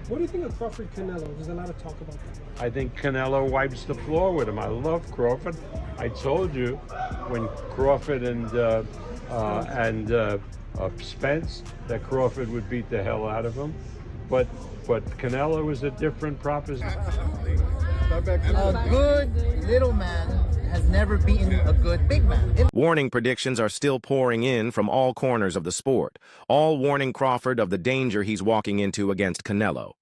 What do you think of Crawford Canelo? There's a lot of talk about that. I think Canelo wipes the floor with him. I love Crawford. I told you when Crawford and Spence that Crawford would beat the hell out of him, but Canelo is a different proposition. A good little man has never beaten a good big man. Warning predictions are still pouring in from all corners of the sport, all warning Crawford of the danger he's walking into against Canelo.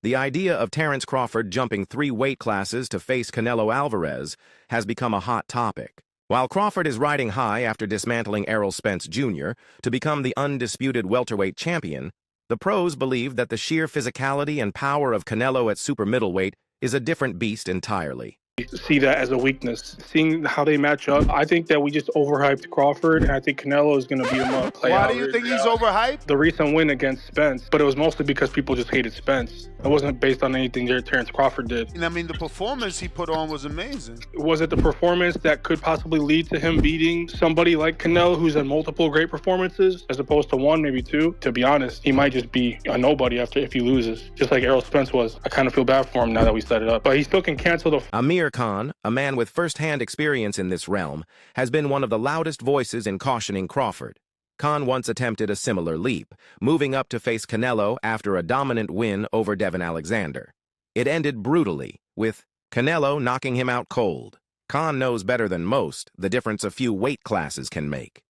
The idea of Terence Crawford jumping 3 weight classes to face Canelo Alvarez has become a hot topic. While Crawford is riding high after dismantling Errol Spence Jr. to become the undisputed welterweight champion, the pros believe that the sheer physicality and power of Canelo at super middleweight is a different beast entirely. See that as a weakness. Seeing how they match up, I think that we just overhyped Crawford, and I think Canelo is going to beat him up. Why do you think he's overhyped? The recent win against Spence, but it was mostly because people just hated Spence. It wasn't based on anything that Terence Crawford did. And I mean, the performance he put on was amazing. Was it the performance that could possibly lead to him beating somebody like Canelo, who's had multiple great performances, as opposed to 1, maybe 2? To be honest, he might just be a nobody if he loses, just like Errol Spence was. I kind of feel bad for him now that we set it up, but he still can cancel the... Amir Khan, a man with first-hand experience in this realm, has been one of the loudest voices in cautioning Crawford. Khan once attempted a similar leap, moving up to face Canelo after a dominant win over Devin Alexander. It ended brutally, with Canelo knocking him out cold. Khan knows better than most the difference a few weight classes can make.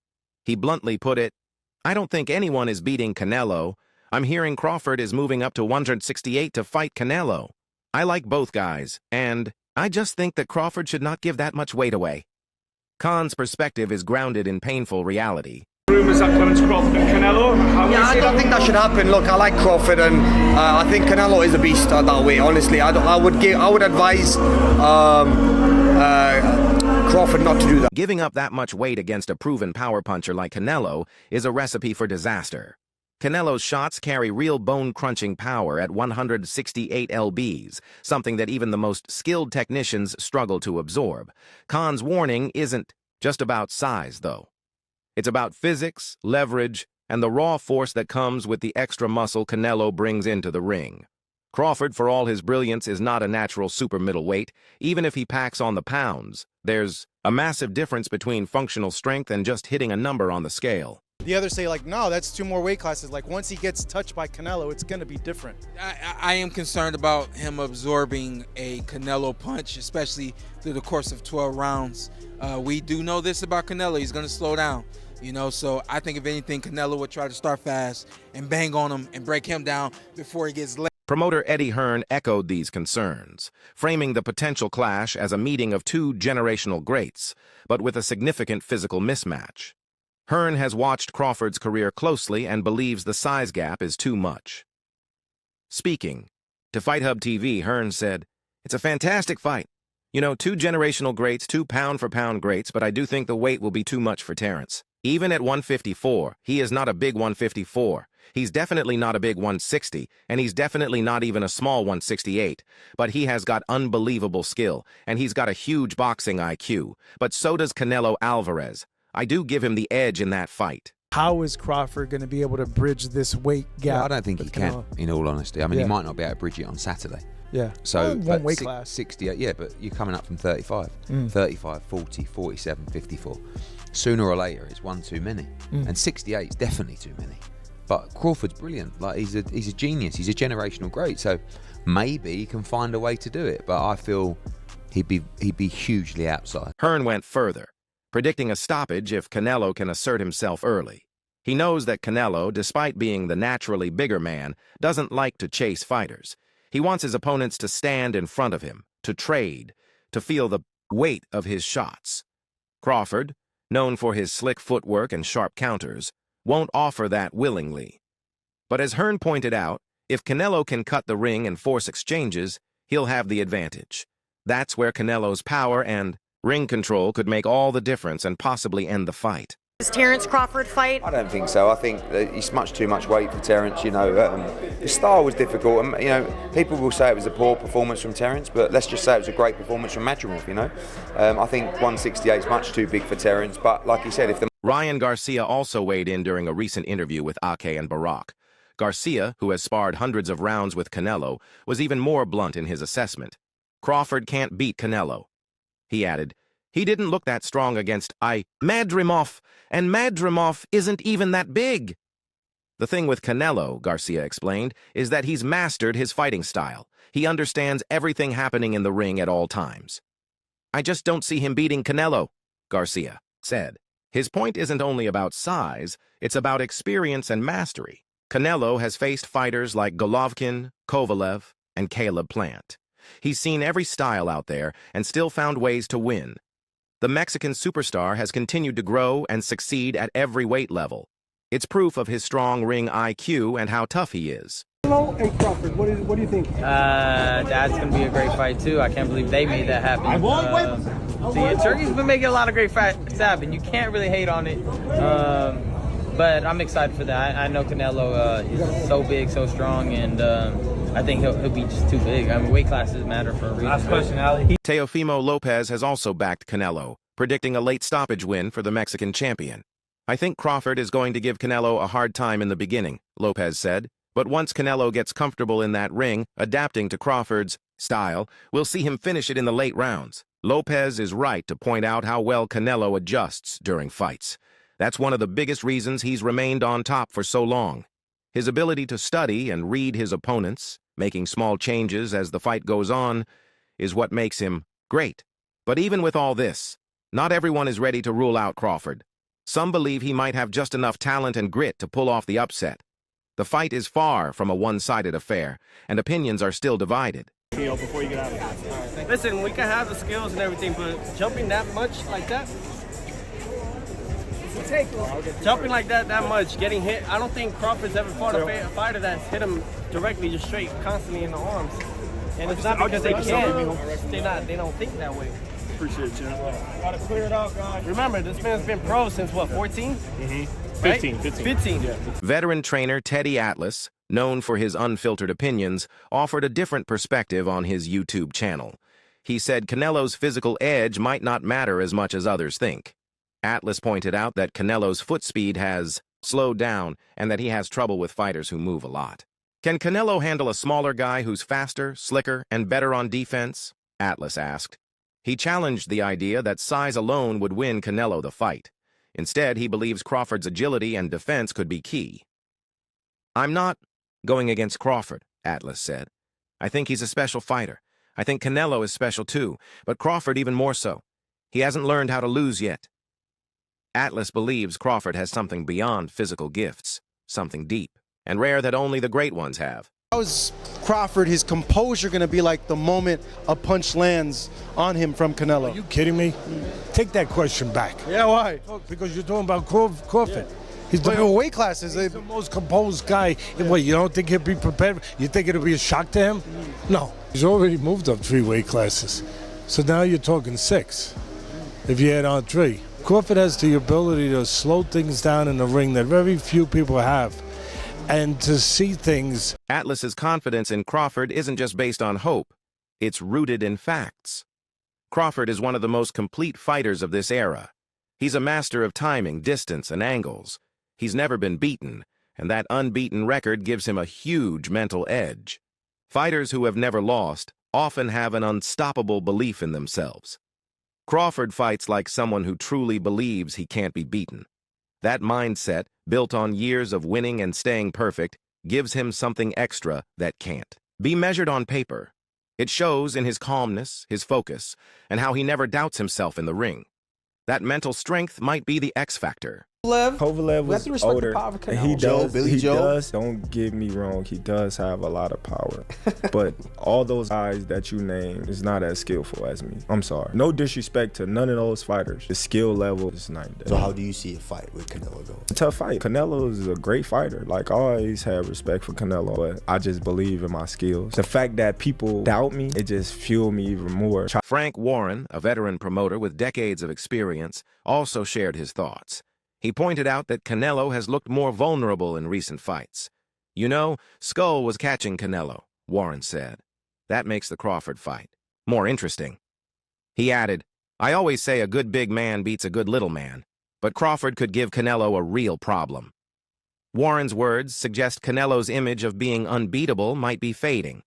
He bluntly put it, "I don't think anyone is beating Canelo. I'm hearing Crawford is moving up to 168 to fight Canelo. I like both guys, and I just think that Crawford should not give that much weight away." Khan's perspective is grounded in painful reality. Rumors that Terence Crawford and Canelo. I don't think that should happen. Look, I like Crawford, and I think Canelo is a beast that way. Honestly, I would advise Crawford not to do that. Giving up that much weight against a proven power puncher like Canelo is a recipe for disaster. Canelo's shots carry real bone-crunching power at 168 lbs, something that even the most skilled technicians struggle to absorb. Khan's warning isn't just about size, though. It's about physics, leverage, and the raw force that comes with the extra muscle Canelo brings into the ring. Crawford, for all his brilliance, is not a natural super middleweight. Even if he packs on the pounds, there's a massive difference between functional strength and just hitting a number on the scale. The others say, like, no, that's 2 more weight classes. Like, once he gets touched by Canelo, it's going to be different. I am concerned about him absorbing a Canelo punch, especially through the course of 12 rounds. We do know this about Canelo. He's going to slow down, so I think if anything, Canelo would try to start fast and bang on him and break him down before he gets late. Promoter Eddie Hearn echoed these concerns, framing the potential clash as a meeting of 2 generational greats, but with a significant physical mismatch. Hearn has watched Crawford's career closely and believes the size gap is too much. Speaking to FightHub TV, Hearn said, "It's a fantastic fight. 2 generational greats, 2 pound-for-pound greats, but I do think the weight will be too much for Terence. Even at 154, he is not a big 154. He's definitely not a big 160, and he's definitely not even a small 168. But he has got unbelievable skill, and he's got a huge boxing IQ. But so does Canelo Alvarez. I do give him the edge in that fight." How is Crawford going to be able to bridge this weight gap? Yeah, I don't think he can, in all honesty. I mean, he might not be able to bridge it on Saturday. Yeah. So, one weight class. 68, yeah, but you're coming up from 35. 35, 40, 47, 54. Sooner or later, it's one too many. And 68 is definitely too many. But Crawford's brilliant. Like, he's a genius. He's a generational great. So maybe he can find a way to do it. But I feel he'd be hugely outside. Hearn went further, predicting a stoppage if Canelo can assert himself early. He knows that Canelo, despite being the naturally bigger man, doesn't like to chase fighters. He wants his opponents to stand in front of him, to trade, to feel the weight of his shots. Crawford, known for his slick footwork and sharp counters, won't offer that willingly. But as Hearn pointed out, if Canelo can cut the ring and force exchanges, he'll have the advantage. That's where Canelo's power and ring control could make all the difference and possibly end the fight. Is Terence Crawford fight? I don't think so. I think that it's much too much weight for Terence. The style was difficult. People will say it was a poor performance from Terence, but let's just say it was a great performance from Madrimov. I think 168 is much too big for Terence. But like you said, if the Ryan Garcia also weighed in during a recent interview with Ake and Barack. Garcia, who has sparred hundreds of rounds with Canelo, was even more blunt in his assessment. Crawford can't beat Canelo. He added, he didn't look that strong against Madrimov, and Madrimov isn't even that big. The thing with Canelo, Garcia explained, is that he's mastered his fighting style. He understands everything happening in the ring at all times. I just don't see him beating Canelo, Garcia said. His point isn't only about size, it's about experience and mastery. Canelo has faced fighters like Golovkin, Kovalev, and Caleb Plant. He's seen every style out there and still found ways to win. The Mexican superstar has continued to grow and succeed at every weight level. It's proof of his strong ring IQ and how tough he is. Canelo and Crawford, what do you think? That's going to be a great fight, too. I can't believe they made that happen. Turkey's been making a lot of great fights happen. You can't really hate on it. But I'm excited for that. I know Canelo is so big, so strong, and I think he'll be just too big. I mean, weight classes matter for a reason. Last question, Ali. Teofimo Lopez has also backed Canelo, predicting a late stoppage win for the Mexican champion. I think Crawford is going to give Canelo a hard time in the beginning, Lopez said. But once Canelo gets comfortable in that ring, adapting to Crawford's style, we'll see him finish it in the late rounds. Lopez is right to point out how well Canelo adjusts during fights. That's one of the biggest reasons he's remained on top for so long. His ability to study and read his opponents, making small changes as the fight goes on, is what makes him great. But even with all this, not everyone is ready to rule out Crawford. Some believe he might have just enough talent and grit to pull off the upset. The fight is far from a one-sided affair, and opinions are still divided. Before you get out of here. Listen, we can have the skills and everything, but jumping that much like that, jumping like that much, getting hit, I don't think Crawford's ever fought a fighter that's hit him directly, just straight, constantly in the arms. And it's not because they can't, they don't think that way. Appreciate you. Gotta clear it out, guys. Remember, this man's been pro since what, 14? Mm-hmm. Right? 15. Yeah. Veteran trainer Teddy Atlas, known for his unfiltered opinions, offered a different perspective on his YouTube channel. He said Canelo's physical edge might not matter as much as others think. Atlas pointed out that Canelo's foot speed has slowed down and that he has trouble with fighters who move a lot. Can Canelo handle a smaller guy who's faster, slicker, and better on defense? Atlas asked. He challenged the idea that size alone would win Canelo the fight. Instead, he believes Crawford's agility and defense could be key. I'm not going against Crawford, Atlas said. I think he's a special fighter. I think Canelo is special too, but Crawford even more so. He hasn't learned how to lose yet. Atlas believes Crawford has something beyond physical gifts, something deep and rare that only the great ones have. How is Crawford, his composure going to be like the moment a punch lands on him from Canelo? Are you kidding me? Take that question back. Yeah, why? Because you're talking about Crawford. Yeah. He's the weight classes. He's the most composed guy. Yeah. What, you don't think he'll be prepared? You think it'll be a shock to him? No. He's already moved up 3 weight classes. So now you're talking 6, if you add on 3. Crawford has the ability to slow things down in the ring that very few people have, and to see things. Atlas's confidence in Crawford isn't just based on hope. It's rooted in facts. Crawford is one of the most complete fighters of this era. He's a master of timing, distance, and angles. He's never been beaten, and that unbeaten record gives him a huge mental edge. Fighters who have never lost often have an unstoppable belief in themselves. Crawford fights like someone who truly believes he can't be beaten. That mindset, built on years of winning and staying perfect, gives him something extra that can't be measured on paper. It shows in his calmness, his focus, and how he never doubts himself in the ring. That mental strength might be the X factor. Kovalev was older, and he does, don't get me wrong, he does have a lot of power. But all those guys that you name is not as skillful as me. I'm sorry. No disrespect to none of those fighters. The skill level is night and day. So how do you see a fight with Canelo go? A tough fight. Canelo is a great fighter. Like, I always had respect for Canelo, but I just believe in my skills. The fact that people doubt me, it just fueled me even more. Frank Warren, a veteran promoter with decades of experience, also shared his thoughts. He pointed out that Canelo has looked more vulnerable in recent fights. You know, Skull was catching Canelo, Warren said. That makes the Crawford fight more interesting. He added, I always say a good big man beats a good little man, but Crawford could give Canelo a real problem. Warren's words suggest Canelo's image of being unbeatable might be fading.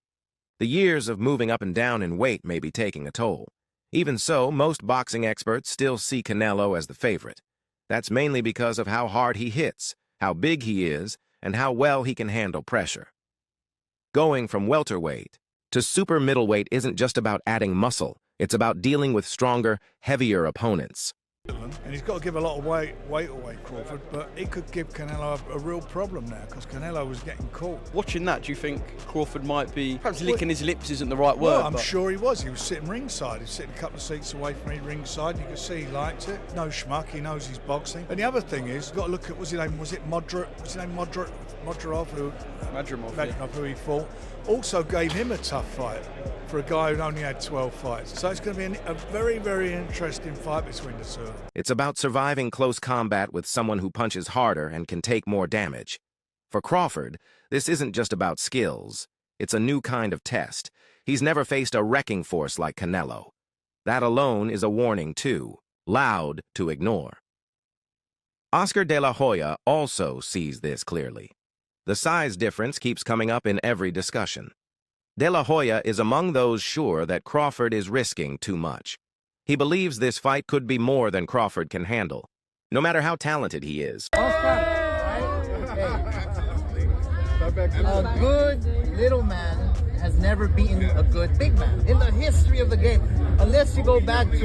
The years of moving up and down in weight may be taking a toll. Even so, most boxing experts still see Canelo as the favorite. That's mainly because of how hard he hits, how big he is, and how well he can handle pressure. Going from welterweight to super middleweight isn't just about adding muscle. It's about dealing with stronger, heavier opponents. And he's got to give a lot of weight away, Crawford, but he could give Canelo a real problem now because Canelo was getting caught. Watching that, do you think Crawford might be, perhaps licking his lips isn't the right word? Well, I'm sure he was. He was sitting ringside. He was sitting a couple of seats away from me ringside. You could see he liked it. No schmuck. He knows his boxing. And the other thing is, you've got to look at, was his name Modradov, who he fought, also gave him a tough fight for a guy who only had 12 fights. So it's going to be a very, very interesting fight between the two. It's about surviving close combat with someone who punches harder and can take more damage. For Crawford, this isn't just about skills. It's a new kind of test. He's never faced a wrecking force like Canelo. That alone is a warning, too, loud to ignore. Oscar De La Hoya also sees this clearly. The size difference keeps coming up in every discussion. De La Hoya is among those sure that Crawford is risking too much. He believes this fight could be more than Crawford can handle, no matter how talented he is. A good little man has never beaten a good big man in the history of the game, unless you go back to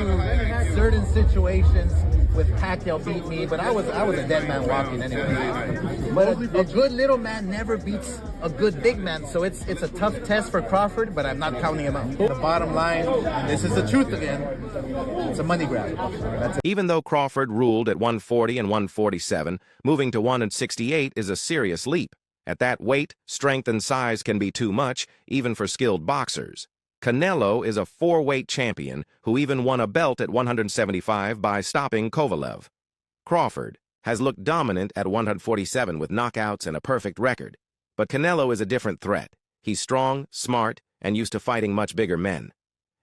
certain situations with Pacquiao beat me, but I was a dead man walking anyway. But a good little man never beats a good big man, so it's a tough test for Crawford, but I'm not counting him out. The bottom line, and this is the truth again, it's a money grab. That's it. Even though Crawford ruled at 140 and 147, moving to 168 is a serious leap. At that weight, strength and size can be too much, even for skilled boxers. Canelo is a four-weight champion who even won a belt at 175 by stopping Kovalev. Crawford has looked dominant at 147 with knockouts and a perfect record. But Canelo is a different threat. He's strong, smart, and used to fighting much bigger men.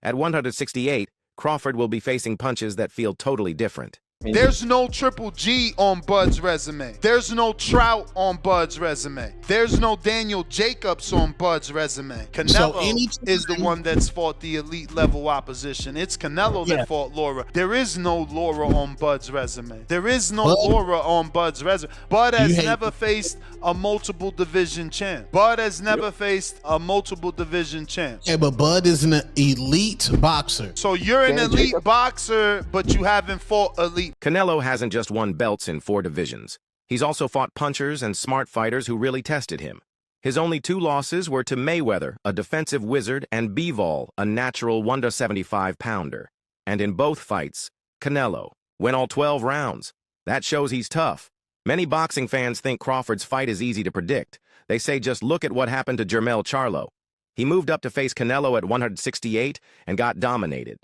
At 168, Crawford will be facing punches that feel totally different. There's no Triple G on Bud's resume. There's no Trout on Bud's resume. There's no Daniel Jacobs on Bud's resume. Canelo is the one that's fought the elite level opposition. It's Canelo that fought Laura. There is no Laura on Bud's resume. There is no Laura on Bud's resume. Bud has never faced a multiple division champ. Bud has never faced a multiple division champ. Yeah, but Bud is an elite boxer. So you're an elite boxer, but you haven't fought elite. Canelo hasn't just won belts in 4 divisions. He's also fought punchers and smart fighters who really tested him. His only 2 losses were to Mayweather, a defensive wizard, and Bivol, a natural 175-pounder. And in both fights, Canelo went all 12 rounds. That shows he's tough. Many boxing fans think Crawford's fight is easy to predict. They say just look at what happened to Jermell Charlo. He moved up to face Canelo at 168 and got dominated.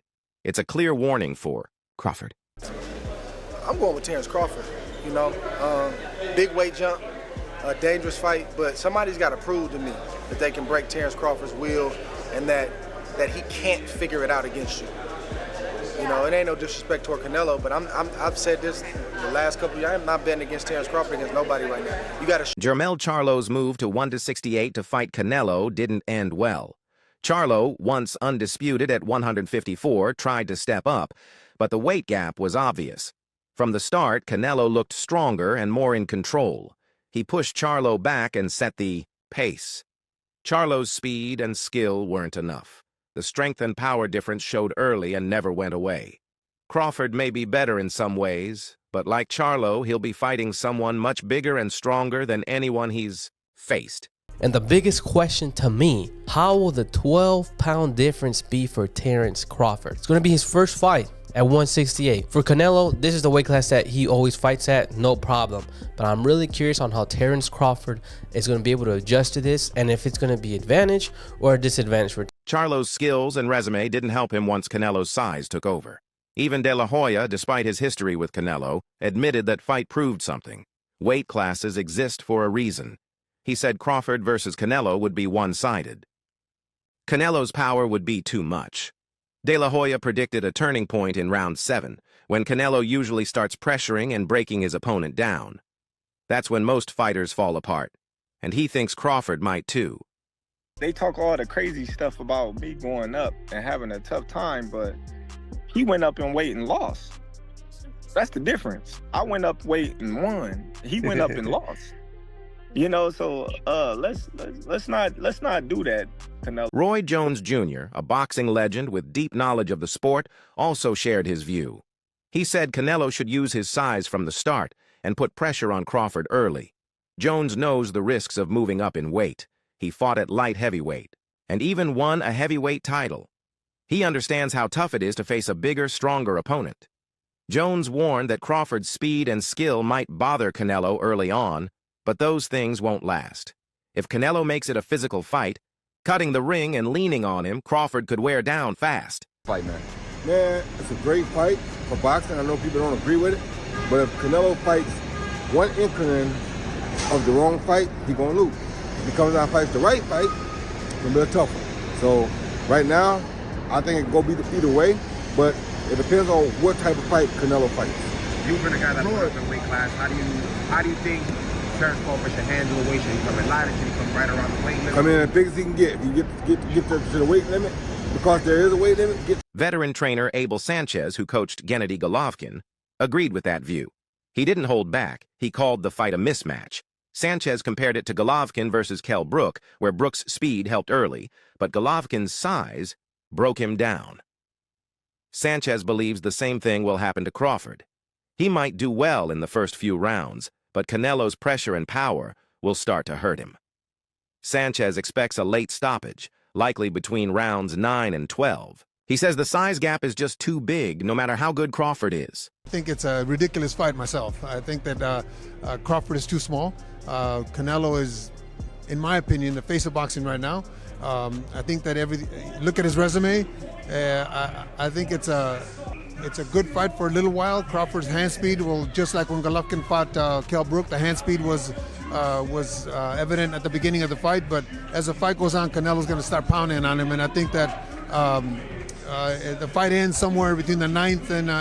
It's a clear warning for Crawford. I'm going with Terence Crawford. You know, big weight jump, a dangerous fight, but somebody's got to prove to me that they can break Terence Crawford's will and that he can't figure it out against you. You know, it ain't no disrespect toward Canelo, but I've said this the last couple of years. I'm not betting against Terence Crawford against nobody right now. You got to. Jermell Charlo's move to 168 to fight Canelo didn't end well. Charlo, once undisputed at 154, tried to step up, but the weight gap was obvious. From the start, Canelo looked stronger and more in control. He pushed Charlo back and set the pace. Charlo's speed and skill weren't enough. The strength and power difference showed early and never went away. Crawford may be better in some ways, but like Charlo, he'll be fighting someone much bigger and stronger than anyone he's faced. And the biggest question to me, how will the 12-pound difference be for Terence Crawford? It's going to be his first fight at 168. For Canelo, this is the weight class that he always fights at, no problem. But I'm really curious on how Terence Crawford is going to be able to adjust to this and if it's going to be advantage or a disadvantage for Charlo's skills and resume didn't help him once Canelo's size took over. Even De La Hoya, despite his history with Canelo, admitted that fight proved something. Weight classes exist for a reason. He said Crawford versus Canelo would be one-sided. Canelo's power would be too much. De La Hoya predicted a turning point in round 7, when Canelo usually starts pressuring and breaking his opponent down. That's when most fighters fall apart, and he thinks Crawford might too. They talk all the crazy stuff about me going up and having a tough time, but he went up in weight and lost. That's the difference. I went up weight and won. He went up and lost. You know, so let's not do that, Canelo. Roy Jones Jr., a boxing legend with deep knowledge of the sport, also shared his view. He said Canelo should use his size from the start and put pressure on Crawford early. Jones knows the risks of moving up in weight. He fought at light heavyweight and even won a heavyweight title. He understands how tough it is to face a bigger, stronger opponent. Jones warned that Crawford's speed and skill might bother Canelo early on, but those things won't last. If Canelo makes it a physical fight, cutting the ring and leaning on him, Crawford could wear down fast. Fight, man. Man, it's a great fight for boxing. I know people don't agree with it, but if Canelo fights one inkling of the wrong fight, he's gonna lose. If he comes out and fights the right fight, it's gonna be a tough one. So right now, I think it's gonna be either way, but it depends on what type of fight Canelo fights. You've been a guy that's in the weight class. How do you think Terence Crawford should handle the weight? Should he come in lighter? Should he come right around the weight limit? Come in as big as he can get. If you get to the weight limit, because there is a weight limit. Veteran trainer Abel Sanchez, who coached Gennady Golovkin, agreed with that view. He didn't hold back. He called the fight a mismatch. Sanchez compared it to Golovkin versus Kell Brook, where Brook's speed helped early, but Golovkin's size broke him down. Sanchez believes the same thing will happen to Crawford. He might do well in the first few rounds, but Canelo's pressure and power will start to hurt him. Sanchez expects a late stoppage, likely between rounds 9 and 12. He says the size gap is just too big, no matter how good Crawford is. I think it's a ridiculous fight myself. I think that Crawford is too small. Canelo is, in my opinion, the face of boxing right now. I think that look at his resume. I think it's a good fight for a little while. Crawford's hand speed will, just like when Golovkin fought Kell Brook, the hand speed was evident at the beginning of the fight. But as the fight goes on, Canelo's going to start pounding on him, and I think that the fight ends somewhere between the 9th and